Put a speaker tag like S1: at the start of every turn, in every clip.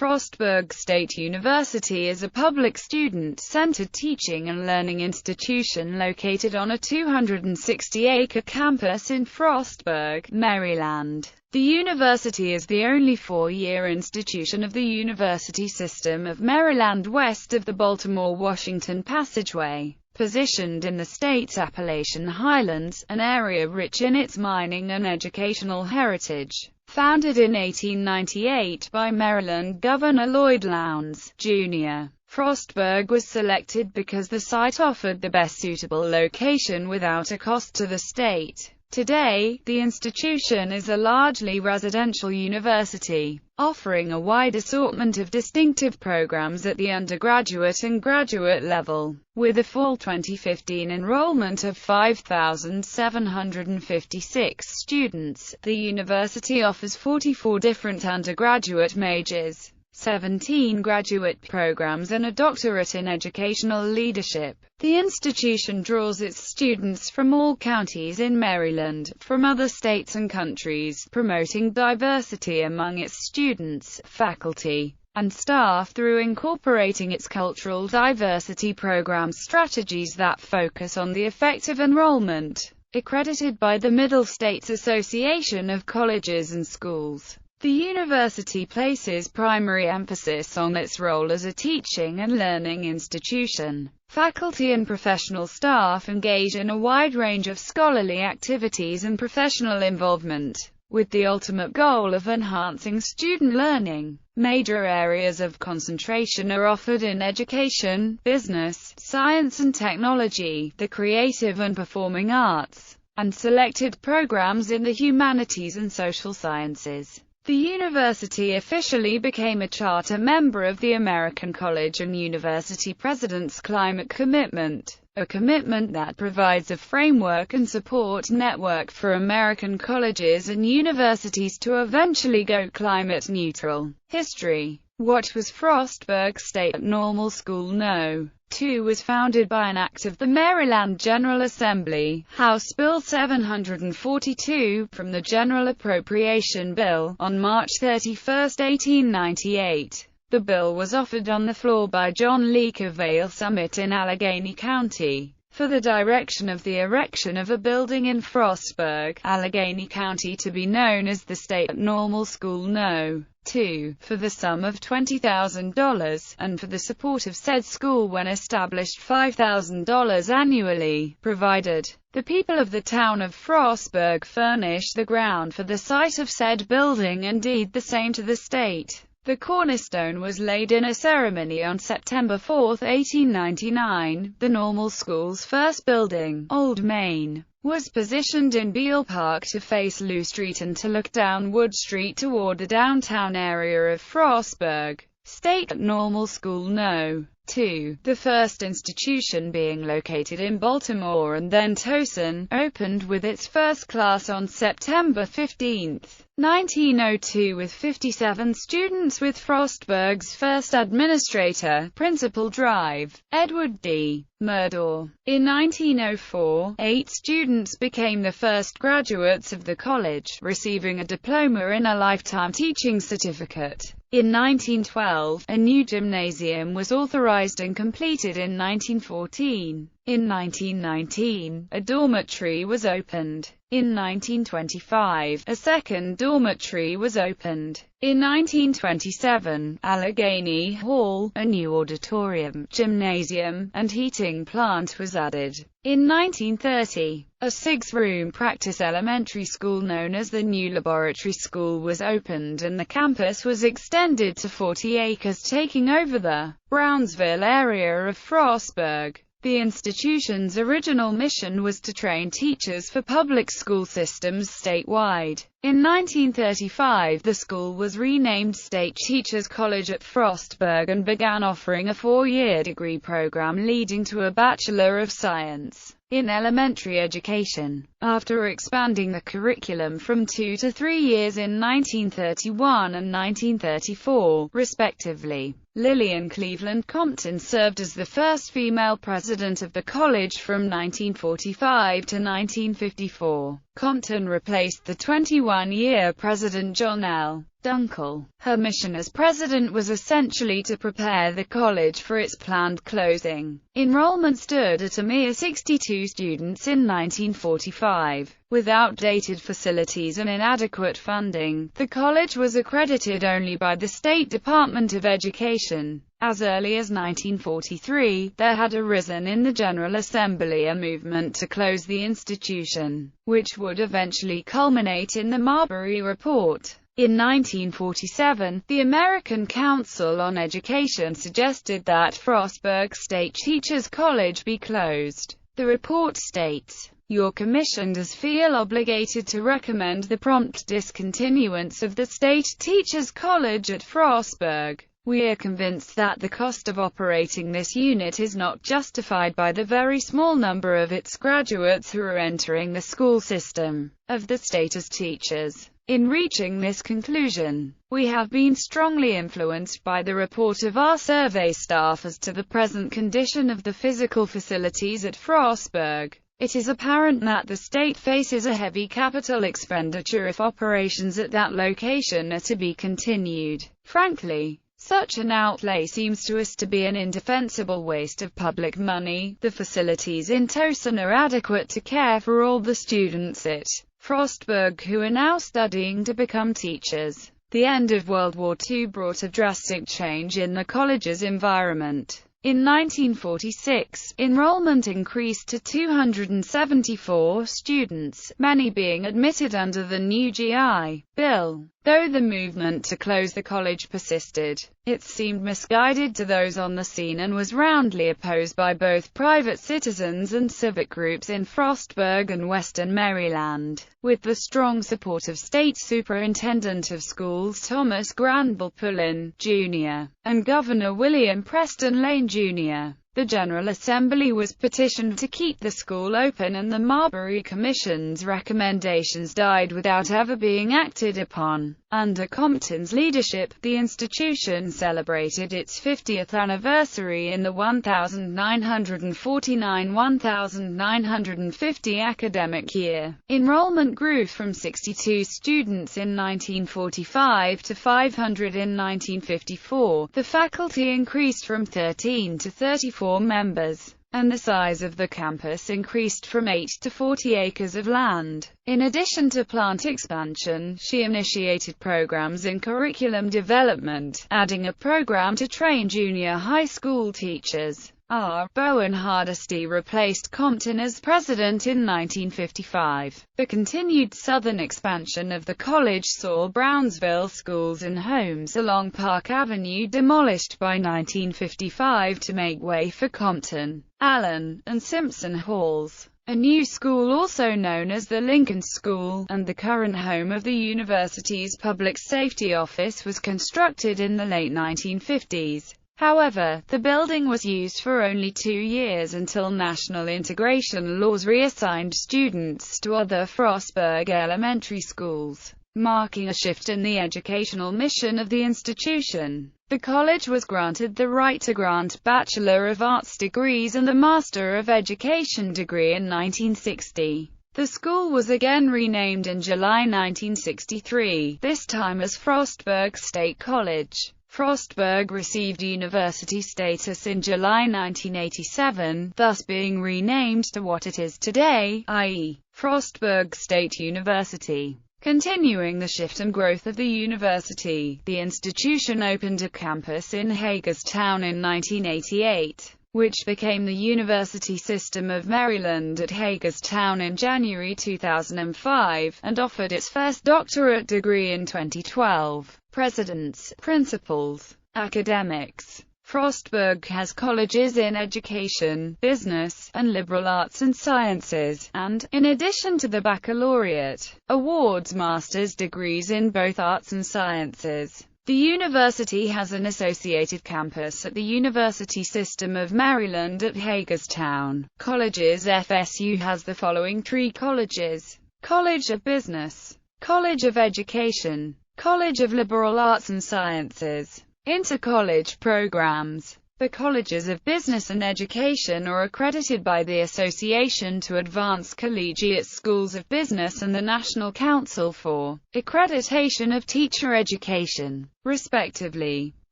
S1: Frostburg State University is a public student-centered teaching and learning institution located on a 260-acre campus in Frostburg, Maryland. The university is the only four-year institution of the University System of Maryland west of the Baltimore-Washington passageway. Positioned in the state's Appalachian highlands, an area rich in its mining and educational heritage. Founded in 1898 by Maryland Governor Lloyd Lowndes, Jr., Frostburg was selected because the site offered the best suitable location without a cost to the state. Today, the institution is a largely residential university, offering a wide assortment of distinctive programs at the undergraduate and graduate level. With a full 2015 enrollment of 5,756 students, the university offers 44 different undergraduate majors, 17 graduate programs and a doctorate in educational leadership. The institution draws its students from all counties in Maryland, from other states and countries, promoting diversity among its students, faculty, and staff through incorporating its cultural diversity program strategies that focus on the effective enrollment. Accredited by the Middle States Association of Colleges and Schools, the university places primary emphasis on its role as a teaching and learning institution. Faculty and professional staff engage in a wide range of scholarly activities and professional involvement, with the ultimate goal of enhancing student learning. Major areas of concentration are offered in education, business, science and technology, the creative and performing arts, and selected programs in the humanities and social sciences. The university officially became a charter member of the American College and University President's Climate Commitment, a commitment that provides a framework and support network for American colleges and universities to eventually go climate neutral. History. What was Frostburg State Normal School? No. 2 was founded by an act of the Maryland General Assembly, House Bill 742, from the General Appropriation Bill, on March 31, 1898. The bill was offered on the floor by John Leake of Vale Summit in Allegheny County, for the direction of the erection of a building in Frostburg, Allegheny County to be known as the State Normal School No. 2, for the sum of $20,000, and for the support of said school when established $5,000 annually, provided the people of the town of Frostburg furnish the ground for the site of said building and deed the same to the state. The cornerstone was laid in a ceremony on September 4, 1899. The normal school's first building, Old Main, was positioned in Beale Park to face Lou Street and to look down Wood Street toward the downtown area of Frostburg. State Normal School No. 2, the first institution being located in Baltimore and then Towson, opened with its first class on September 15, 1902 with 57 students, with Frostburg's first administrator, Principal Drive, Edward D. Murdaugh. In 1904, 8 students became the first graduates of the college, receiving a diploma in a lifetime teaching certificate. In 1912, a new gymnasium was authorized and completed in 1914. In 1919, a dormitory was opened. In 1925, a second dormitory was opened. In 1927, Allegheny Hall, a new auditorium, gymnasium, and heating plant was added. In 1930, a 6-room practice elementary school known as the New Laboratory School was opened and the campus was extended to 40 acres, taking over the Brownsville area of Frostburg. The institution's original mission was to train teachers for public school systems statewide. In 1935, the school was renamed State Teachers College at Frostburg and began offering a 4-year degree program leading to a Bachelor of Science in elementary education. After expanding the curriculum from 2 to 3 years in 1931 and 1934, respectively, Lillian Cleveland Compton served as the first female president of the college from 1945 to 1954. Compton replaced the 21-year President John L. Dunkel. Her mission as president was essentially to prepare the college for its planned closing. Enrollment stood at a mere 62 students in 1945. With outdated facilities and inadequate funding, the college was accredited only by the State Department of Education. As early as 1943, there had arisen in the General Assembly a movement to close the institution, which would eventually culminate in the Marbury Report. In 1947, the American Council on Education suggested that Frostburg State Teachers College be closed. The report states, "Your commission does feel obligated to recommend the prompt discontinuance of the State Teachers College at Frostburg. We are convinced that the cost of operating this unit is not justified by the very small number of its graduates who are entering the school system of the state as teachers. In reaching this conclusion, we have been strongly influenced by the report of our survey staff as to the present condition of the physical facilities at Frostburg. It is apparent that the state faces a heavy capital expenditure if operations at that location are to be continued. Frankly, such an outlay seems to us to be an indefensible waste of public money. The facilities in Towson are adequate to care for all the students at Frostburg who are now studying to become teachers." The end of World War II brought a drastic change in the college's environment. In 1946, enrollment increased to 274 students, many being admitted under the new GI Bill. Though the movement to close the college persisted, it seemed misguided to those on the scene and was roundly opposed by both private citizens and civic groups in Frostburg and Western Maryland. With the strong support of State Superintendent of Schools Thomas Granville Pullen, Jr., and Governor William Preston Lane, Jr., the General Assembly was petitioned to keep the school open, and the Marbury Commission's recommendations died without ever being acted upon. Under Compton's leadership, the institution celebrated its 50th anniversary in the 1949-1950 academic year. Enrollment grew from 62 students in 1945 to 500 in 1954. The faculty increased from 13 to 34 members, and the size of the campus increased from 8 to 40 acres of land. In addition to plant expansion, she initiated programs in curriculum development, adding a program to train junior high school teachers. R. Bowen Hardesty replaced Compton as president in 1955. The continued southern expansion of the college saw Brownsville schools and homes along Park Avenue demolished by 1955 to make way for Compton, Allen, and Simpson Halls. A new school, also known as the Lincoln School, and the current home of the university's public safety office, was constructed in the late 1950s. However, the building was used for only 2 years until national integration laws reassigned students to other Frostburg elementary schools, marking a shift in the educational mission of the institution. The college was granted the right to grant Bachelor of Arts degrees and the Master of Education degree in 1960. The school was again renamed in July 1963, this time as Frostburg State College. Frostburg received university status in July 1987, thus being renamed to what it is today, i.e., Frostburg State University. Continuing the shift and growth of the university, the institution opened a campus in Hagerstown in 1988, which became the University System of Maryland at Hagerstown in January 2005, and offered its first doctorate degree in 2012. Presidents, Principals, Academics. Frostburg has colleges in education, business, and liberal arts and sciences, and, in addition to the baccalaureate, awards master's degrees in both arts and sciences. The university has an associated campus at the University System of Maryland at Hagerstown. Colleges. FSU has the following 3 colleges: College of Business, College of Education, College of Liberal Arts and Sciences. Inter-college programs. The colleges of business and education are accredited by the Association to Advance Collegiate Schools of Business and the National Council for Accreditation of Teacher Education, respectively.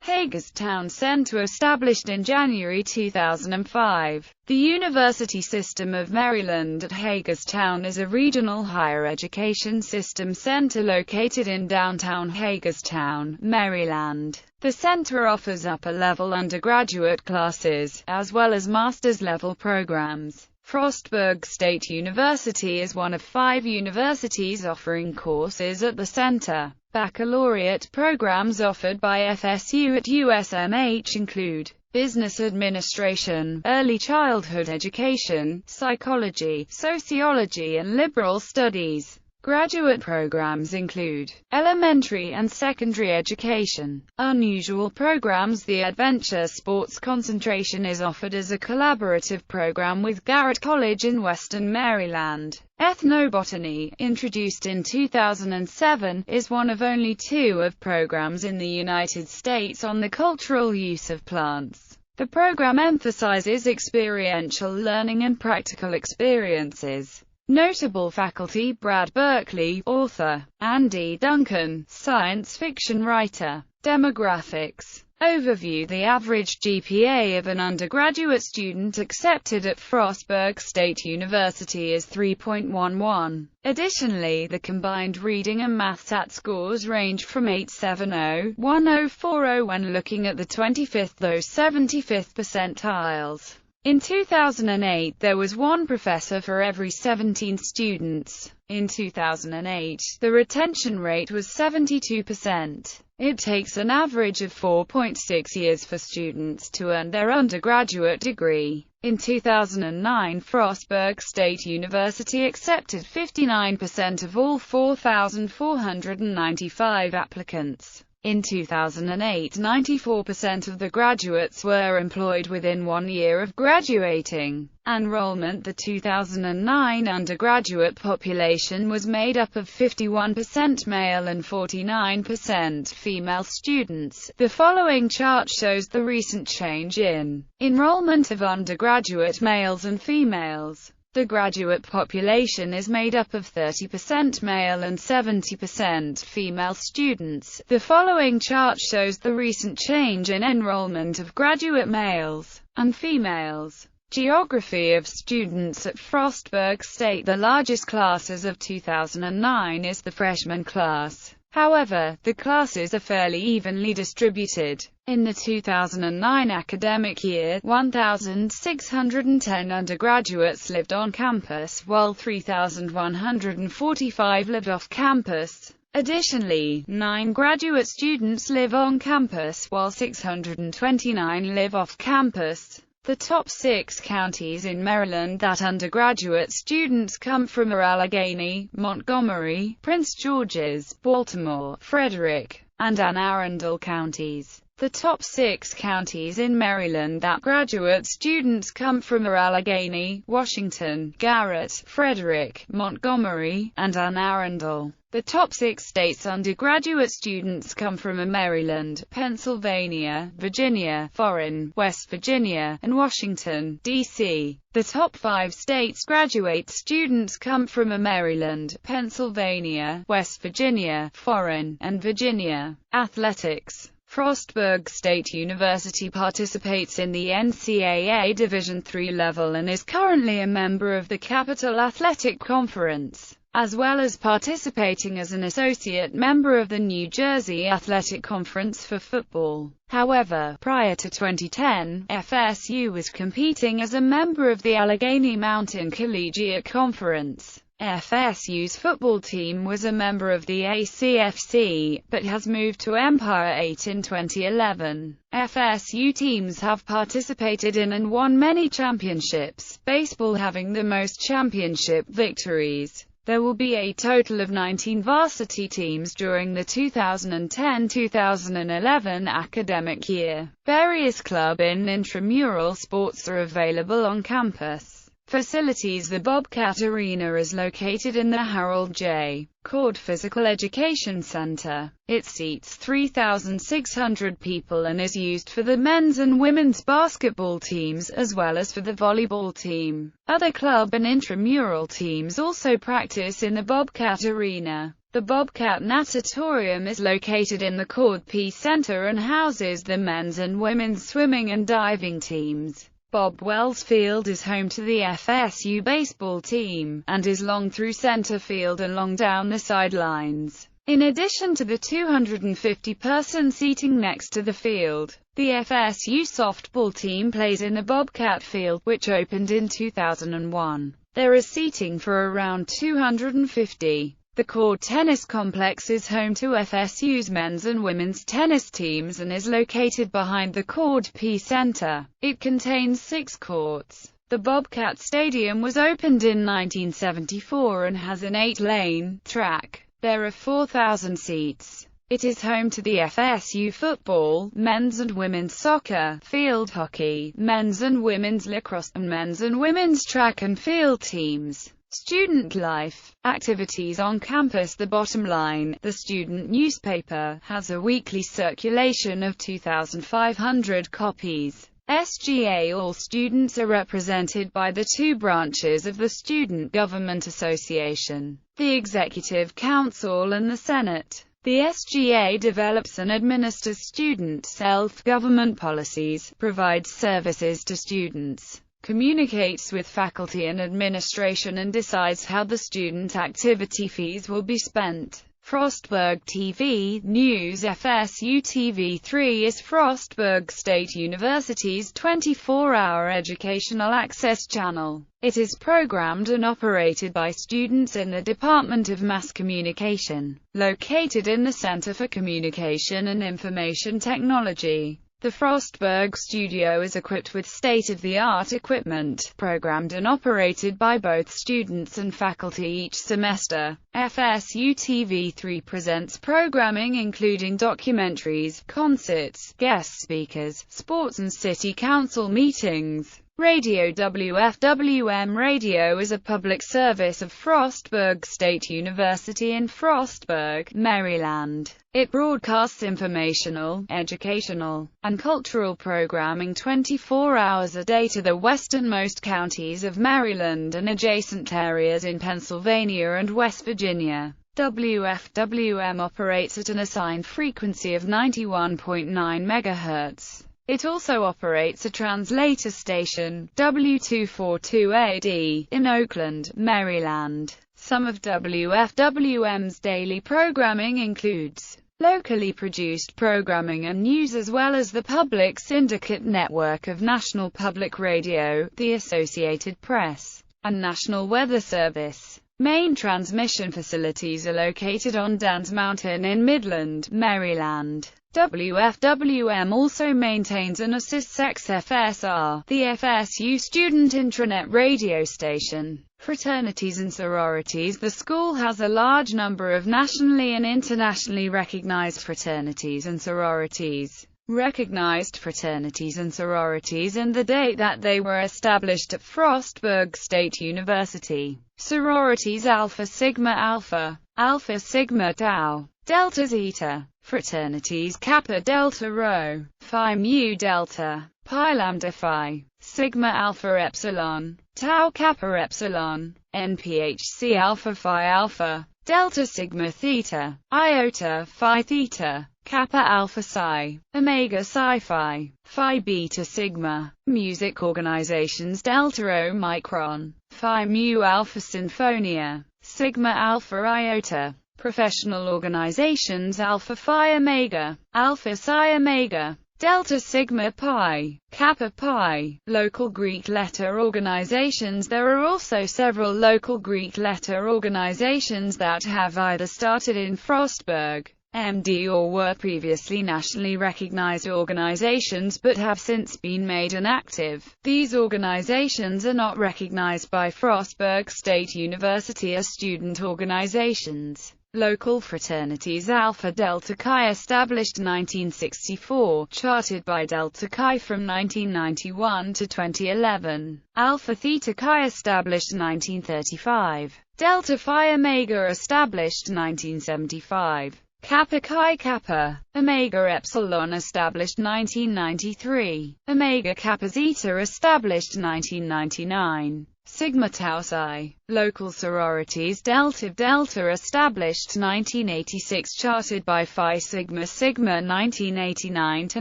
S1: Hagerstown Center established in January 2005. The University System of Maryland at Hagerstown is a regional higher education system center located in downtown Hagerstown, Maryland. The center offers upper-level undergraduate classes, as well as master's-level programs. Frostburg State University is one of 5 universities offering courses at the center. Baccalaureate programs offered by FSU at USMH include Business Administration, Early Childhood Education, Psychology, Sociology and Liberal Studies. Graduate programs include elementary and secondary education. Unusual programs. The Adventure Sports Concentration is offered as a collaborative program with Garrett College in Western Maryland. Ethnobotany, introduced in 2007, is one of only 2 of programs in the United States on the cultural use of plants. The program emphasizes experiential learning and practical experiences. Notable faculty: Brad Berkeley, author; Andy Duncan, science fiction writer. Demographics. Overview. The average GPA of an undergraduate student accepted at Frostburg State University is 3.11. Additionally, the combined reading and math SAT scores range from 870-1040 when looking at the 25th through 75th percentiles. In 2008, there was 1 professor for every 17 students. In 2008, the retention rate was 72%. It takes an average of 4.6 years for students to earn their undergraduate degree. In 2009, Frostburg State University accepted 59% of all 4,495 applicants. In 2008, 94% of the graduates were employed within 1 year of graduating. Enrollment. The 2009 undergraduate population was made up of 51% male and 49% female students. The following chart shows the recent change in enrollment of undergraduate males and females. The graduate population is made up of 30% male and 70% female students. The following chart shows the recent change in enrollment of graduate males and females. Geography of students at Frostburg State. The largest class as of 2009 is the freshman class. However, the classes are fairly evenly distributed. In the 2009 academic year, 1,610 undergraduates lived on campus, while 3,145 lived off campus. Additionally, 9 graduate students live on campus, while 629 live off campus. The top 6 counties in Maryland that undergraduate students come from are Allegheny, Montgomery, Prince George's, Baltimore, Frederick, and Anne Arundel counties. The top 6 counties in Maryland that graduate students come from are Allegheny, Washington, Garrett, Frederick, Montgomery, and Anne Arundel. The top 6 states undergraduate students come from are Maryland, Pennsylvania, Virginia, Warren, West Virginia, and Washington, D.C. The top 5 states graduate students come from are Maryland, Pennsylvania, West Virginia, Warren, and Virginia. Athletics. Frostburg State University participates in the NCAA Division III level and is currently a member of the Capital Athletic Conference, as well as participating as an associate member of the New Jersey Athletic Conference for football. However, prior to 2010, FSU was competing as a member of the Allegheny Mountain Collegiate Conference. FSU's football team was a member of the ACFC, but has moved to Empire 8 in 2011. FSU teams have participated in and won many championships, baseball having the most championship victories. There will be a total of 19 varsity teams during the 2010-2011 academic year. Various club and intramural sports are available on campus. Facilities. The Bobcat Arena is located in the Harold J. Cord Physical Education Center. It seats 3,600 people and is used for the men's and women's basketball teams as well as for the volleyball team. Other club and intramural teams also practice in the Bobcat Arena. The Bobcat Natatorium is located in the Cord P Center and houses the men's and women's swimming and diving teams. Bob Wells Field is home to the FSU baseball team, and is long through center field and long down the sidelines. In addition to the 250-person seating next to the field, the FSU softball team plays in the Bobcat Field, which opened in 2001. There is seating for around 250. The Cord Tennis Complex is home to FSU's men's and women's tennis teams and is located behind the Cord P Center. It contains 6 courts. The Bobcat Stadium was opened in 1974 and has an 8-lane track. There are 4,000 seats. It is home to the FSU football, men's and women's soccer, field hockey, men's and women's lacrosse, and men's and women's track and field teams. Student life. Activities on campus. The Bottom Line, the student newspaper, has a weekly circulation of 2,500 copies. SGA. All students are represented by the 2 branches of the Student Government Association, the Executive Council and the Senate. The SGA develops and administers student self-government policies, provides services to students, communicates with faculty and administration, and decides how the student activity fees will be spent. Frostburg TV News. FSU TV3 is Frostburg State University's 24-hour educational access channel. It is programmed and operated by students in the Department of Mass Communication, located in the Center for Communication and Information Technology. The Frostburg studio is equipped with state-of-the-art equipment, programmed and operated by both students and faculty each semester. FSU TV3 presents programming including documentaries, concerts, guest speakers, sports and city council meetings. Radio. WFWM Radio is a public service of Frostburg State University in Frostburg, Maryland. It broadcasts informational, educational, and cultural programming 24 hours a day to the westernmost counties of Maryland and adjacent areas in Pennsylvania and West Virginia. WFWM operates at an assigned frequency of 91.9 MHz. It also operates a translator station, W242AD, in Oakland, Maryland. Some of WFWM's daily programming includes locally produced programming and news, as well as the public syndicate network of National Public Radio, the Associated Press, and National Weather Service. Main transmission facilities are located on Dan's Mountain in Midland, Maryland. WFWM also maintains and assists XFSR, the FSU student intranet radio station. Fraternities and sororities. The school has a large number of nationally and internationally recognized fraternities and sororities. Recognized fraternities and sororities and the date that they were established at Frostburg State University. Sororities: Alpha Sigma Alpha, Alpha Sigma Tau, Delta Zeta. Fraternities: Kappa Delta Rho, Phi Mu Delta, Pi Lambda Phi, Sigma Alpha Epsilon, Tau Kappa Epsilon, NPHC Alpha Phi Alpha, Delta Sigma Theta, Iota Phi Theta, Kappa Alpha Psi, Omega Psi Phi, Phi Beta Sigma. Music organizations: Delta Omicron, Phi Mu Alpha Sinfonia, Sigma Alpha Iota. Professional organizations: Alpha Phi Omega, Alpha Psi Omega, Delta Sigma Pi, Kappa Pi. Local Greek letter organizations. There are also several local Greek letter organizations that have either started in Frostburg, MD, or were previously nationally recognized organizations but have since been made inactive. These organizations are not recognized by Frostburg State University as student organizations. Local fraternities: Alpha Delta Chi, established 1964, chartered by Delta Chi from 1991 to 2011. Alpha Theta Chi, established 1935. Delta Phi Omega, established 1975. Kappa Chi Kappa, Omega Epsilon, established 1993. Omega Kappa Zeta, established 1999. Sigma Tau Psi. Local sororities: Delta Delta, established 1986, chartered by Phi Sigma Sigma 1989 to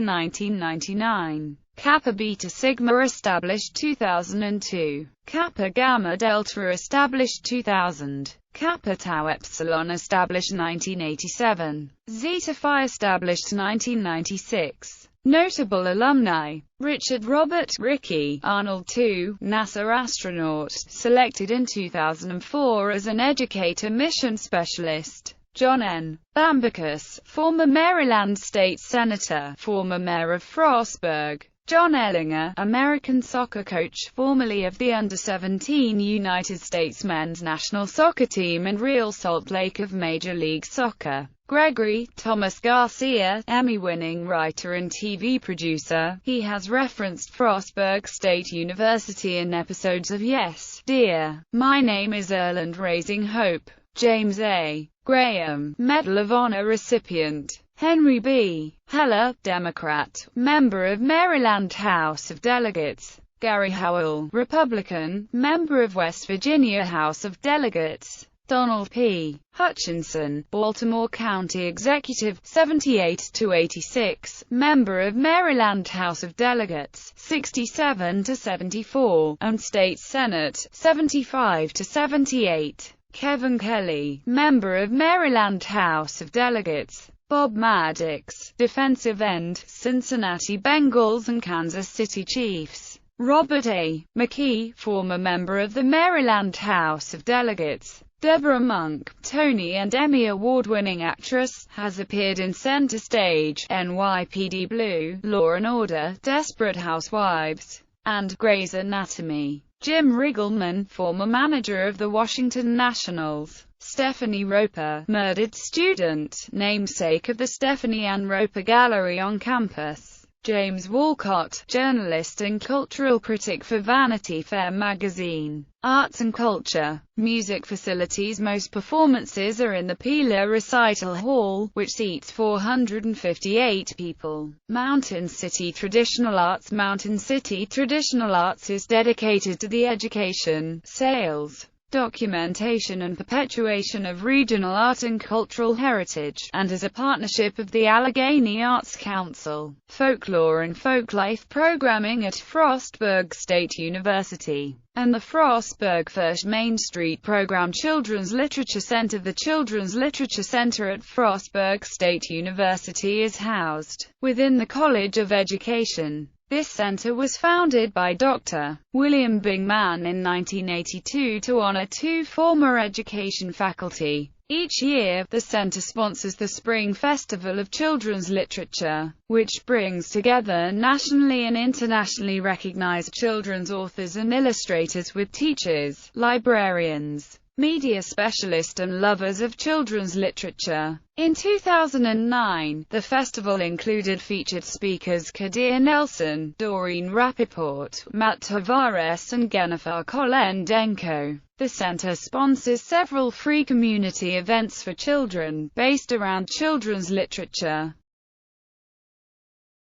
S1: 1999. Kappa Beta Sigma, established 2002. Kappa Gamma Delta, established 2000. Kappa Tau Epsilon, established 1987. Zeta Phi, established 1996. Notable alumni: Richard Robert Ricky Arnold II, NASA astronaut, selected in 2004 as an educator mission specialist. John N. Bambicus, former Maryland State Senator, former mayor of Frostburg. John Ellinger, American soccer coach, formerly of the Under-17 United States men's national soccer team and Real Salt Lake of Major League Soccer. Gregory Thomas Garcia, Emmy-winning writer and TV producer. He has referenced Frostburg State University in episodes of Yes, Dear, My Name is Earl and Raising Hope. James A. Graham, Medal of Honor recipient. Henry B. Heller, Democrat, member of Maryland House of Delegates. Gary Howell, Republican, member of West Virginia House of Delegates. Donald P. Hutchinson, Baltimore County Executive, 78 to 86, member of Maryland House of Delegates, 67 to 74, and State Senate, 75 to 78. Kevin Kelly, member of Maryland House of Delegates. Bob Maddox, defensive end, Cincinnati Bengals and Kansas City Chiefs. Robert A. McKee, former member of the Maryland House of Delegates. Deborah Monk, Tony and Emmy award-winning actress, has appeared in Center Stage, NYPD Blue, Law & Order, Desperate Housewives, and Grey's Anatomy. Jim Riggleman, former manager of the Washington Nationals. Stephanie Roper, murdered student, namesake of the Stephanie Ann Roper Gallery on campus. James Walcott, journalist and cultural critic for Vanity Fair magazine. Arts and culture. Music facilities: most performances are in the Pila Recital Hall, which seats 458 people. Mountain City Traditional Arts: Mountain City Traditional Arts is dedicated to the education, sales, documentation and perpetuation of regional art and cultural heritage, and is a partnership of the Allegheny Arts Council. Folklore and folklife programming at Frostburg State University and the Frostburg First Main Street program. Children's Literature Center. The Children's Literature Center at Frostburg State University is housed within the College of Education. This center was founded by Dr. William Bingman in 1982 to honor two former education faculty. Each year, the center sponsors the Spring Festival of Children's Literature, which brings together nationally and internationally recognized children's authors and illustrators with teachers, librarians, media specialists and lovers of children's literature. In 2009, the festival included featured speakers Kadir Nelson, Doreen Rappaport, Matt Tavares and Jennifer Kolendenko. The center sponsors several free community events for children, based around children's literature.